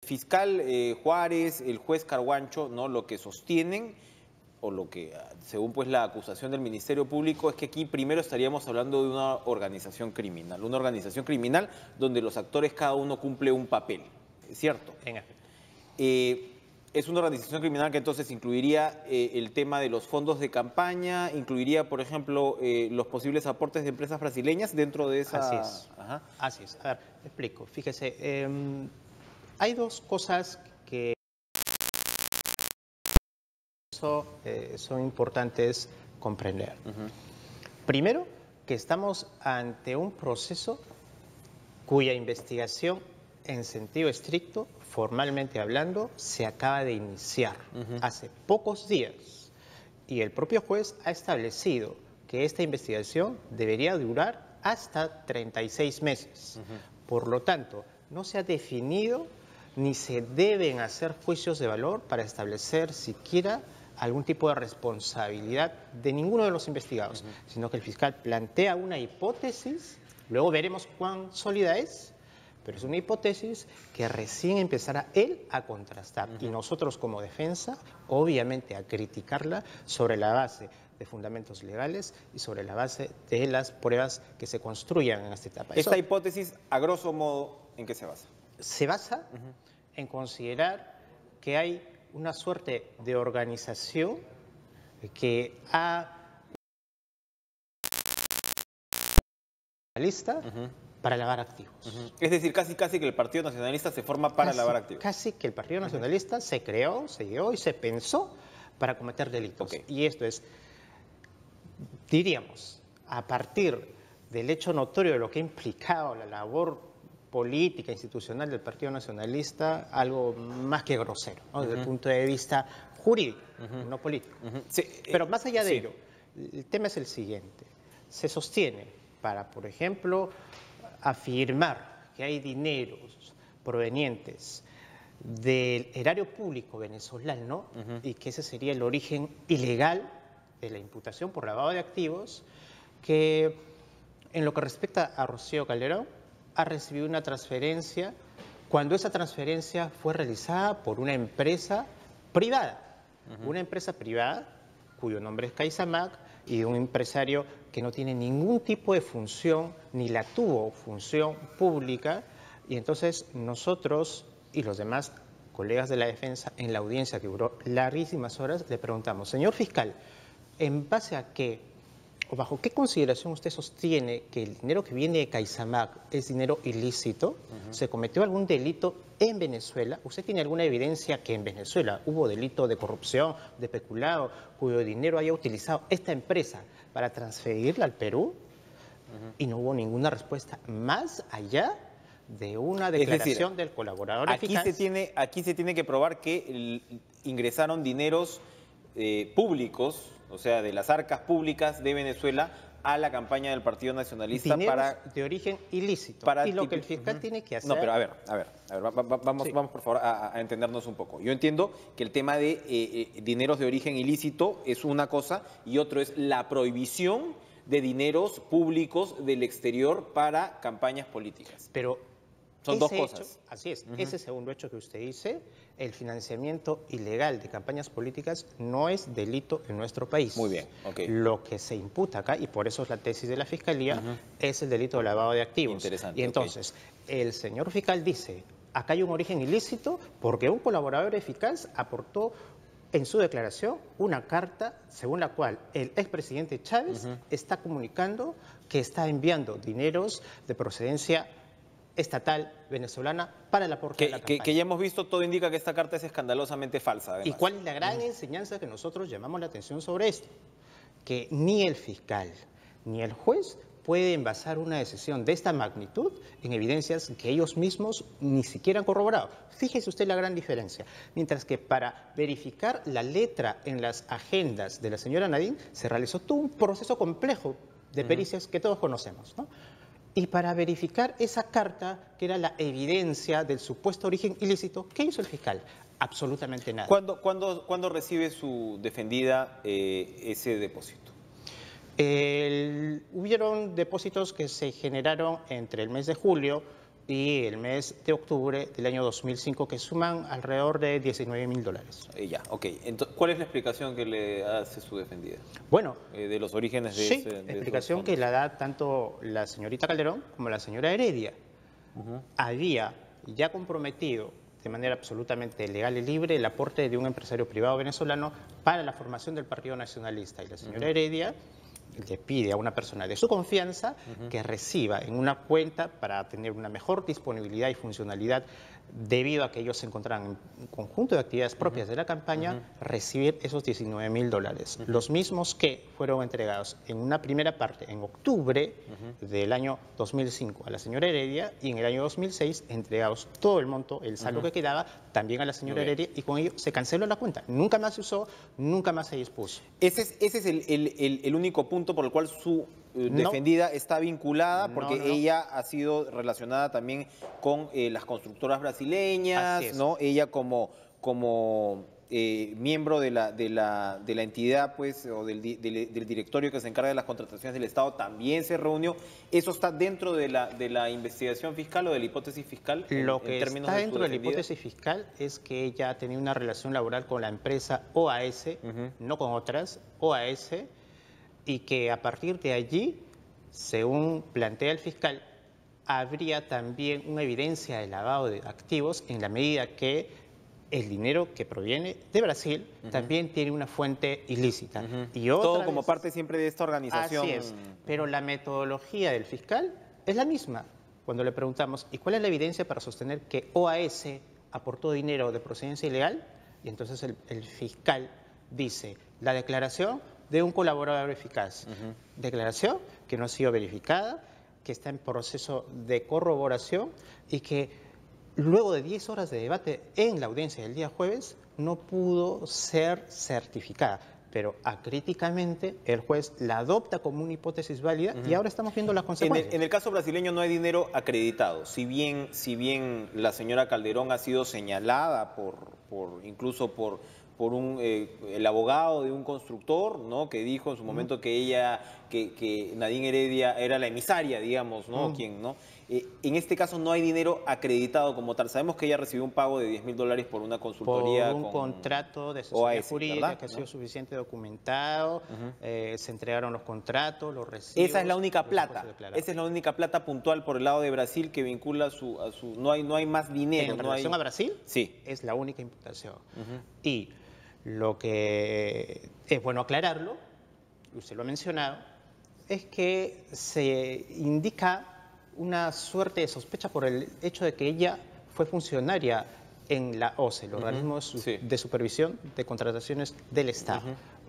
Fiscal Juárez, el juez Carhuancho, ¿no? Lo que sostienen, o lo que, según pues la acusación del Ministerio Público, es que aquí primero estaríamos hablando de una organización criminal donde los actores cada uno cumple un papel, ¿cierto? En efecto. Es una organización criminal que entonces incluiría el tema de los fondos de campaña, incluiría, por ejemplo, los posibles aportes de empresas brasileñas dentro de esa... Así es. Ajá. Así es. A ver, te explico. Fíjese, hay dos cosas que son importantes comprender. Primero, que estamos ante un proceso cuya investigación, en sentido estricto, formalmente hablando, se acaba de iniciar hace pocos días. Y el propio juez ha establecido que esta investigación debería durar hasta 36 meses. Por lo tanto, no se ha definido ni se deben hacer juicios de valor para establecer siquiera algún tipo de responsabilidad de ninguno de los investigados, sino que el fiscal plantea una hipótesis, luego veremos cuán sólida es, pero es una hipótesis que recién empezará él a contrastar y nosotros como defensa, obviamente, a criticarla sobre la base de fundamentos legales y sobre la base de las pruebas que se construyan en esta etapa. Esta hipótesis, a grosso modo, ¿en qué se basa? Se basa en considerar que hay una suerte de organización que ha lista para lavar activos. Es decir, casi que el Partido Nacionalista se forma para lavar activos. Casi que el Partido Nacionalista se creó, se ideó y se pensó para cometer delitos. Y esto es, diríamos, a partir del hecho notorio de lo que ha implicado la labor política, institucional del Partido Nacionalista, algo más que grosero, ¿no? Desde el punto de vista jurídico, no político. Sí, pero más allá de ello, el tema es el siguiente. Se sostiene para, por ejemplo, afirmar que hay dineros provenientes del erario público venezolano y que ese sería el origen ilegal de la imputación por lavado de activos, que en lo que respecta a Rocío Calderón ha recibido una transferencia cuando esa transferencia fue realizada por una empresa privada, cuyo nombre es CaixaMac, y de un empresario que no tiene ningún tipo de función, ni la tuvo función pública, y entonces nosotros y los demás colegas de la defensa, en la audiencia que duró larguísimas horas, le preguntamos, señor fiscal, ¿en base a qué o bajo qué consideración usted sostiene que el dinero que viene de CaixaMac es dinero ilícito? ¿Se cometió algún delito en Venezuela? ¿Usted tiene alguna evidencia que en Venezuela hubo delito de corrupción, de peculado, cuyo dinero haya utilizado esta empresa para transferirla al Perú? Y no hubo ninguna respuesta más allá de una declaración del colaborador eficaz. Aquí se tiene que probar que ingresaron dineros públicos, o sea, de las arcas públicas de Venezuela a la campaña del Partido Nacionalista de origen ilícito. Y lo que el fiscal tiene que hacer... No, pero a ver, vamos por favor a entendernos un poco. Yo entiendo que el tema de dineros de origen ilícito es una cosa y otro es la prohibición de dineros públicos del exterior para campañas políticas. Pero son dos cosas. Así es. Ese segundo hecho que usted dice, el financiamiento ilegal de campañas políticas no es delito en nuestro país. Muy bien, Lo que se imputa acá, y por eso es la tesis de la Fiscalía, es el delito de lavado de activos. Interesante. Y entonces, el señor fiscal dice, acá hay un origen ilícito porque un colaborador eficaz aportó en su declaración una carta según la cual el expresidente Chávez está comunicando que está enviando dineros de procedencia estatal venezolana para el aporte de la campaña. Que ya hemos visto, todo indica que esta carta es escandalosamente falsa, además. ¿Y cuál es la gran enseñanza que nosotros llamamos la atención sobre esto? Que ni el fiscal ni el juez pueden basar una decisión de esta magnitud en evidencias que ellos mismos ni siquiera han corroborado. Fíjese usted la gran diferencia. Mientras que para verificar la letra en las agendas de la señora Nadine se realizó todo un proceso complejo de pericias que todos conocemos, ¿no? Y para verificar esa carta, que era la evidencia del supuesto origen ilícito, ¿qué hizo el fiscal? Absolutamente nada. ¿Cuándo recibe su defendida ese depósito? Hubieron depósitos que se generaron entre el mes de julio y el mes de octubre del año 2005, que suman alrededor de $19.000. Ya, ok. Entonces, ¿cuál es la explicación que le hace su defendida? Bueno, De los orígenes de sí, ese... de explicación esos que la fondos. da tanto la señorita Calderón como la señora Heredia. Había ya comprometido de manera absolutamente legal y libre el aporte de un empresario privado venezolano para la formación del Partido Nacionalista. Y la señora Heredia le pide a una persona de su confianza que reciba en una cuenta para tener una mejor disponibilidad y funcionalidad debido a que ellos se encontraban en un conjunto de actividades propias de la campaña, recibir esos $19.000. Los mismos que fueron entregados en una primera parte en octubre del año 2005 a la señora Heredia y en el año 2006 entregados todo el monto, el saldo que quedaba, también a la señora Muy bien. Heredia, y con ello se canceló la cuenta. Nunca más se usó, nunca más se dispuso. Ese es el único punto por el cual su No. defendida está vinculada, No, porque no. ella ha sido relacionada también con las constructoras brasileñas, Así es. ¿no? Ella como miembro de la entidad, pues, o del directorio que se encarga de las contrataciones del Estado, también se reunió. ¿Eso está dentro de la investigación fiscal o de la hipótesis fiscal Lo en que términos está de su dentro de la defendida? hipótesis fiscal es que ella ha tenido una relación laboral con la empresa OAS, no con otras, OAS, y que a partir de allí, según plantea el fiscal, habría también una evidencia de lavado de activos en la medida que el dinero que proviene de Brasil también tiene una fuente ilícita. Y otra Todo como vez- parte siempre de esta organización. Así es, pero la metodología del fiscal es la misma. Cuando le preguntamos, ¿y cuál es la evidencia para sostener que OAS aportó dinero de procedencia ilegal? Y entonces el fiscal dice, la declaración de un colaborador eficaz. Declaración que no ha sido verificada, que está en proceso de corroboración y que luego de 10 horas de debate en la audiencia del día jueves no pudo ser certificada. Pero acríticamente el juez la adopta como una hipótesis válida y ahora estamos viendo las consecuencias. En el caso brasileño no hay dinero acreditado. Si bien la señora Calderón ha sido señalada incluso por el abogado de un constructor, ¿no? Que dijo en su momento que Nadine Heredia era la emisaria, digamos, ¿no? ¿No? En este caso no hay dinero acreditado como tal. Sabemos que ella recibió un pago de $10.000 por una consultoría Por un con contrato de asesoría OAS, jurídica ¿verdad? que ha sido ¿No? suficiente documentado, se entregaron los contratos, los recibos. Esa es la única los plata. impuestos declarados. Esa es la única plata puntual por el lado de Brasil que vincula no hay más dinero. En relación a Brasil, Sí. es la única imputación. Y lo que es bueno aclararlo, usted lo ha mencionado, es que se indica una suerte de sospecha por el hecho de que ella fue funcionaria en la OCE, el organismo Sí. de supervisión de contrataciones del Estado.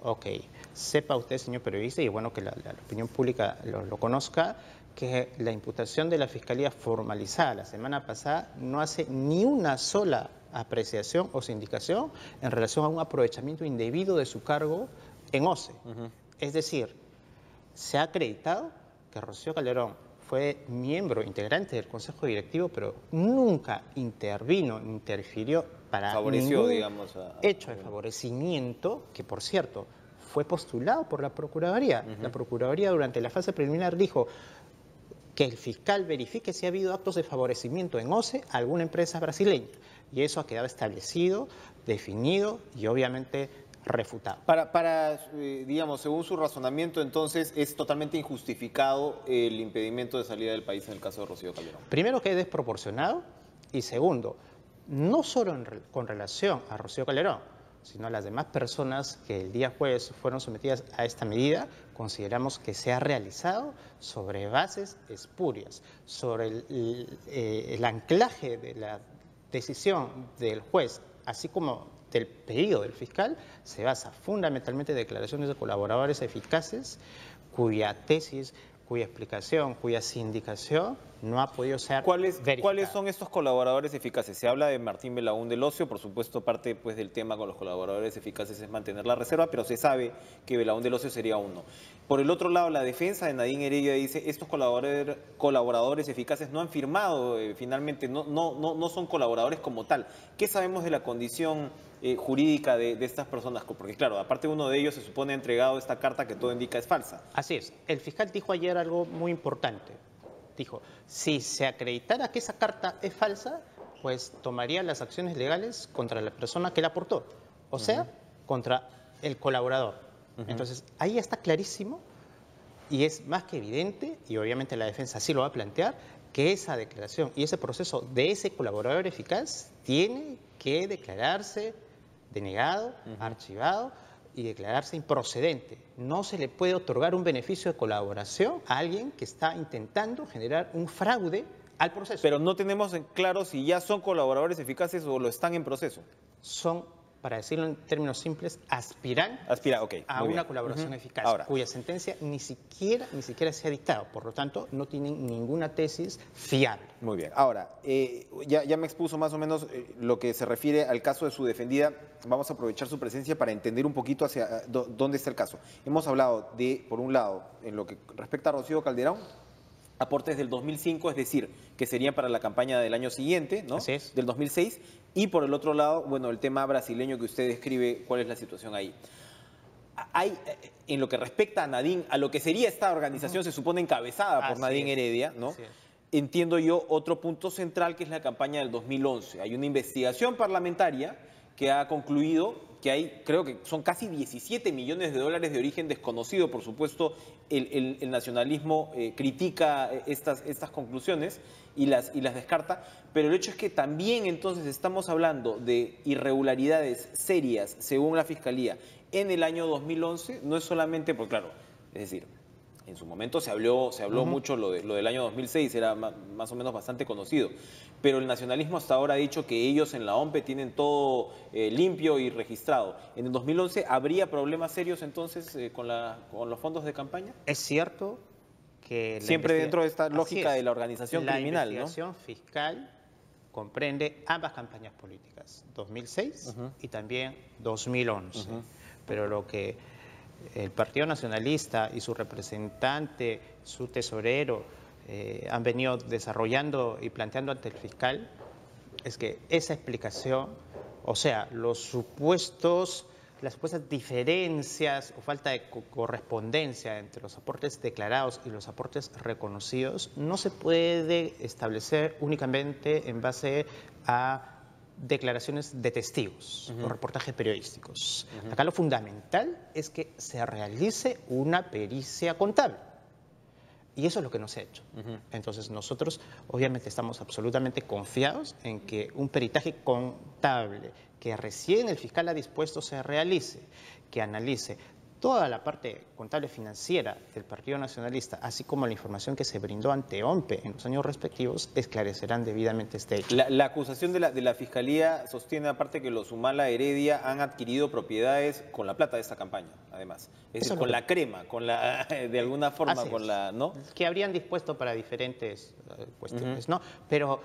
Ok, sepa usted, señor periodista, y es bueno que la opinión pública lo conozca, que la imputación de la Fiscalía formalizada la semana pasada no hace ni una sola apreciación o sindicación en relación a un aprovechamiento indebido de su cargo en OCE. Es decir, se ha acreditado que Rocío Calderón fue miembro integrante del Consejo Directivo, pero nunca intervino, interfirió para Favoreció, ningún digamos, hecho de favorecimiento, que por cierto fue postulado por la Procuraduría. La Procuraduría durante la fase preliminar dijo que el fiscal verifique si ha habido actos de favorecimiento en OCE a alguna empresa brasileña. Y eso ha quedado establecido, definido y obviamente refutado. Digamos, según su razonamiento, entonces, es totalmente injustificado el impedimento de salida del país en el caso de Rocío Calderón. Primero, que es desproporcionado, y segundo, no solo con relación a Rocío Calderón, sino a las demás personas que el día jueves fueron sometidas a esta medida, consideramos que se ha realizado sobre bases espurias, sobre el anclaje de la decisión del juez, así como del pedido del fiscal, se basa fundamentalmente en declaraciones de colaboradores eficaces cuya tesis, cuya explicación, cuya sindicación no ha podido ser verificada. ¿Cuáles son estos colaboradores eficaces? Se habla de Martín Belaúnde Locio, por supuesto parte pues, del tema con los colaboradores eficaces es mantener la reserva, pero se sabe que Belaúnde Locio sería uno. Por el otro lado, la defensa de Nadine Heredia dice estos colaboradores eficaces no han firmado, finalmente no son colaboradores como tal. ¿Qué sabemos de la condición jurídica de estas personas? Porque claro, aparte uno de ellos se supone ha entregado esta carta que todo indica es falsa. Así es. El fiscal dijo ayer algo muy importante. dijo, si se acreditara que esa carta es falsa, pues tomaría las acciones legales contra la persona que la aportó, o sea, contra el colaborador. Entonces, ahí está clarísimo y es más que evidente, y obviamente la defensa sí lo va a plantear, que esa declaración y ese proceso de ese colaborador eficaz tiene que declararse denegado, archivado y declararse improcedente. No se le puede otorgar un beneficio de colaboración a alguien que está intentando generar un fraude al proceso. Pero no tenemos en claro si ya son colaboradores eficaces o lo están en proceso. Son, para decirlo en términos simples, aspirantes a muy una bien. colaboración eficaz, Ahora, cuya sentencia ni siquiera se ha dictado. Por lo tanto, no tienen ninguna tesis fiable. muy bien. Ahora, ya me expuso más o menos lo que se refiere al caso de su defendida. Vamos a aprovechar su presencia para entender un poquito hacia dónde está el caso. Hemos hablado de, por un lado, en lo que respecta a Rocío Calderón, aportes del 2005, es decir, que serían para la campaña del año siguiente, ¿no? Así es. Del 2006. Y por el otro lado, bueno, el tema brasileño que usted describe, ¿cuál es la situación ahí? Hay, en lo que respecta a Nadine, a lo que sería esta organización, se supone encabezada por Nadine Heredia, ¿no? Entiendo yo otro punto central que es la campaña del 2011. Hay una investigación parlamentaria que ha concluido que hay, creo que son casi 17 millones de dólares de origen desconocido. Por supuesto, el nacionalismo critica estas conclusiones y las descarta, pero el hecho es que también entonces estamos hablando de irregularidades serias, según la Fiscalía, en el año 2011, no es solamente, porque claro, es decir, en su momento se habló mucho lo del año 2006, era más o menos bastante conocido, pero el nacionalismo hasta ahora ha dicho que ellos en la OMPE tienen todo limpio y registrado. ¿En el 2011 habría problemas serios entonces con los fondos de campaña? Es cierto que... Siempre dentro de esta lógica de la organización criminal, ¿no? La investigación fiscal comprende ambas campañas políticas, 2006 y también 2011. Pero lo que el Partido Nacionalista y su representante, su tesorero, han venido desarrollando y planteando ante el fiscal es que esa explicación, o sea, las supuestas diferencias o falta de correspondencia entre los aportes declarados y los aportes reconocidos no se puede establecer únicamente en base a declaraciones de testigos o reportajes periodísticos. Acá lo fundamental es que se realice una pericia contable. Y eso es lo que no se ha hecho. Entonces nosotros obviamente estamos absolutamente confiados en que un peritaje contable que recién el fiscal ha dispuesto se realice, que analice toda la parte contable financiera del Partido Nacionalista, así como la información que se brindó ante OMPE en los años respectivos, esclarecerán debidamente este hecho. La acusación de la Fiscalía sostiene aparte que los Humala Heredia han adquirido propiedades con la plata de esta campaña, además. Es decir, con la crema, de alguna forma, con la... ¿no? Que habrían dispuesto para diferentes cuestiones, ¿no? Pero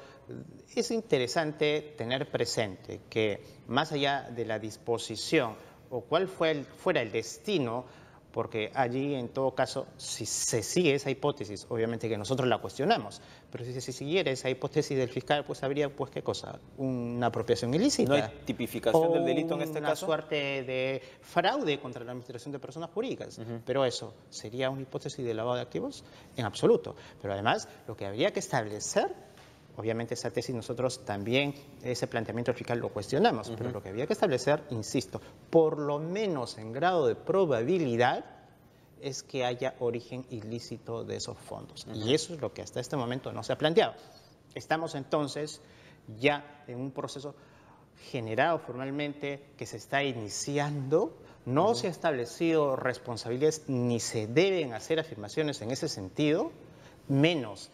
es interesante tener presente que más allá de la disposición o cuál fuera el destino, porque allí en todo caso, si se sigue esa hipótesis, obviamente que nosotros la cuestionamos, pero si se siguiera esa hipótesis del fiscal, pues habría, pues, ¿qué cosa? Una apropiación ilícita. No hay tipificación del delito en este caso. Una suerte de fraude contra la administración de personas jurídicas. Pero eso, ¿sería una hipótesis de lavado de activos? En absoluto. Pero además, lo que habría que establecer, obviamente esa tesis nosotros también, ese planteamiento fiscal lo cuestionamos, pero lo que había que establecer, insisto, por lo menos en grado de probabilidad, es que haya origen ilícito de esos fondos. Y eso es lo que hasta este momento no se ha planteado. Estamos entonces ya en un proceso generado formalmente que se está iniciando, no se ha establecido responsabilidades ni se deben hacer afirmaciones en ese sentido, menos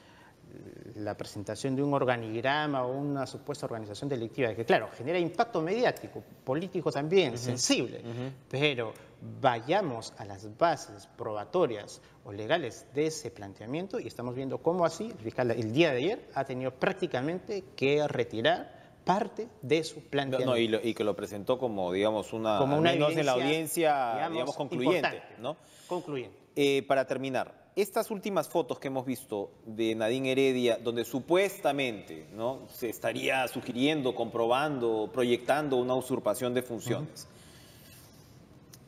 la presentación de un organigrama o una supuesta organización delictiva, que claro, genera impacto mediático, político también, sensible, pero vayamos a las bases probatorias o legales de ese planteamiento y estamos viendo cómo así el fiscal el día de ayer ha tenido prácticamente que retirar parte de su planteamiento. No, y que lo presentó como, digamos, como una evidencia, en la audiencia, digamos, concluyente, ¿no? Concluyente. Para terminar, estas últimas fotos que hemos visto de Nadine Heredia, donde supuestamente, ¿no?, se estaría sugiriendo, comprobando, proyectando una usurpación de funciones,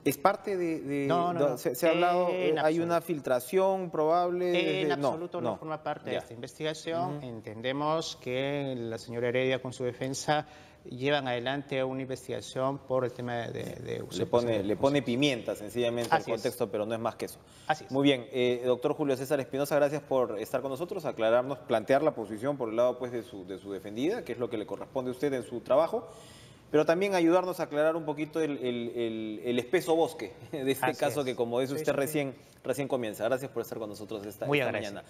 ¿Es parte de No. se ha hablado, En hay una absoluto. filtración probable? En absoluto no forma parte de Ya. esta investigación. Entendemos que la señora Heredia con su defensa llevan adelante una investigación por el tema de usurpación de Le pone funciones. pimienta sencillamente al Así es. contexto, pero no es más que eso. Así es. Muy bien, doctor Julio César Espinosa, gracias por estar con nosotros, aclararnos, plantear la posición por el lado pues, de su defendida, que es lo que le corresponde a usted en su trabajo, pero también ayudarnos a aclarar un poquito el espeso bosque de este Así caso es. que, como dice Sí, usted, sí, sí. recién comienza. Gracias por estar con nosotros esta Muy agradecido. mañana.